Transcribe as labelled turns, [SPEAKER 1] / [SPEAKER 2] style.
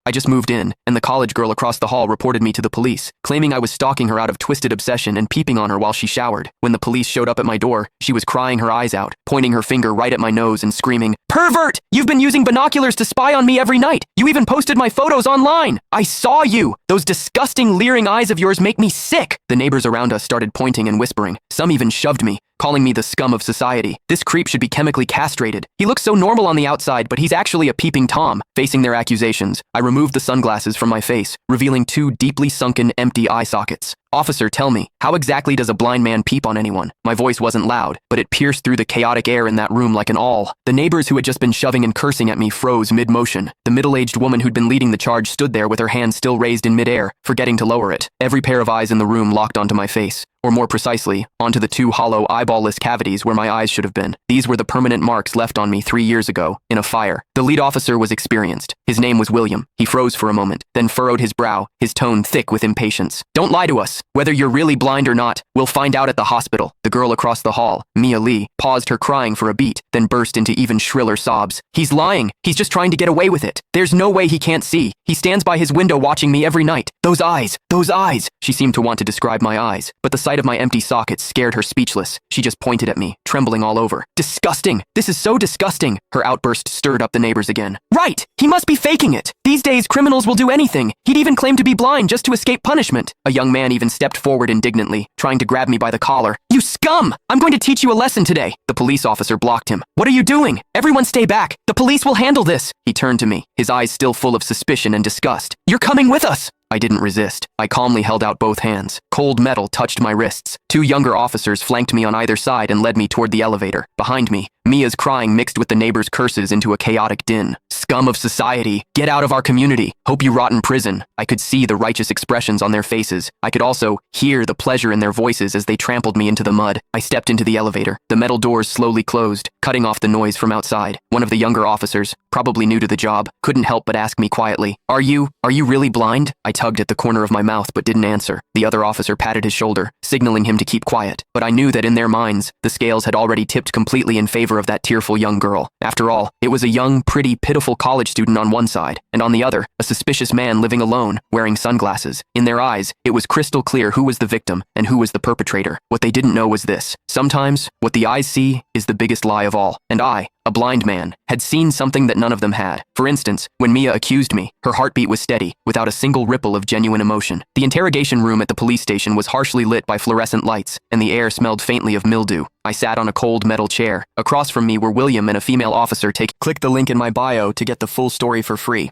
[SPEAKER 1] I just moved in, and the college girl across the hall reported me to the police, claiming I was stalking her out of twisted obsession and peeping on her while she showered. When the police showed up at my door, she was crying her eyes out, pointing her finger right at my nose and screaming, "Pervert! You've been using binoculars to spy on me every night! You even posted my photos online! I saw you! Those disgusting, leering eyes of yours make me sick!" The neighbors around us started pointing and whispering. Some even shoved me, calling me the scum of society. This creep should be chemically castrated. He looks so normal on the outside, but he's actually a peeping Tom. Facing their accusations, I removed the sunglasses from my face, revealing two deeply sunken, empty eye sockets. "Officer, tell me, how exactly does a blind man peep on anyone?" My voice wasn't loud, but it pierced through the chaotic air in that room like an awl. The neighbors who had just been shoving and cursing at me froze mid-motion. The middle-aged woman who'd been leading the charge stood there with her hand still raised in mid-air, forgetting to lower it. Every pair of eyes in the room locked onto my face, or more precisely, onto the two hollow, eyeball-less cavities where my eyes should have been. These were the permanent marks left on me 3 years ago, in a fire. The lead officer was experienced. His name was William. He froze for a moment, then furrowed his brow, his tone thick with impatience. "Don't lie to us. Whether you're really blind or not, we'll find out at the hospital." The girl across the hall, Mia Lee, paused her crying for a beat, then burst into even shriller sobs. "He's lying. He's just trying to get away with it. There's no way he can't see. He stands by his window watching me every night. Those eyes, those eyes." She seemed to want to describe my eyes, but the sight of my empty sockets scared her speechless. She just pointed at me, trembling all over. "Disgusting! This is so disgusting!" Her outburst stirred up the neighbors again. "Right! He must be faking it! These days, criminals will do anything. He'd even claim to be blind just to escape punishment." A young man even stepped forward indignantly, trying to grab me by the collar. "You scum! I'm going to teach you a lesson today." The police officer blocked him. "What are you doing? Everyone stay back. The police will handle this." He turned to me, his eyes still full of suspicion and disgust. "You're coming with us." I didn't resist. I calmly held out both hands. Cold metal touched my wrists. Two younger officers flanked me on either side and led me toward the elevator. Behind me, Mia's crying mixed with the neighbors' curses into a chaotic din. "Scum of society! Get out of our community! Hope you rot in prison!" I could see the righteous expressions on their faces. I could also hear the pleasure in their voices as they trampled me into the mud. I stepped into the elevator. The metal doors slowly closed, cutting off the noise from outside. One of the younger officers, probably new to the job, couldn't help but ask me quietly, Are you really blind?" I tugged at the corner of my mouth but didn't answer. The other officer patted his shoulder, signaling him to keep quiet. But I knew that in their minds, the scales had already tipped completely in favor of that tearful young girl. After all, it was a young, pretty, pitiful college student on one side, and on the other, a suspicious man living alone, wearing sunglasses. In their eyes, it was crystal clear who was the victim and who was the perpetrator. What they didn't know was this: sometimes, what the eyes see is the biggest lie of all. And I, a blind man, had seen something that none of them had. For instance, when Mia accused me, her heartbeat was steady, without a single ripple of genuine emotion. The interrogation room at the police station was harshly lit by fluorescent lights, and the air smelled faintly of mildew. I sat on a cold metal chair. Across from me were William and a female officer. Click the link in my bio to get the full story for free.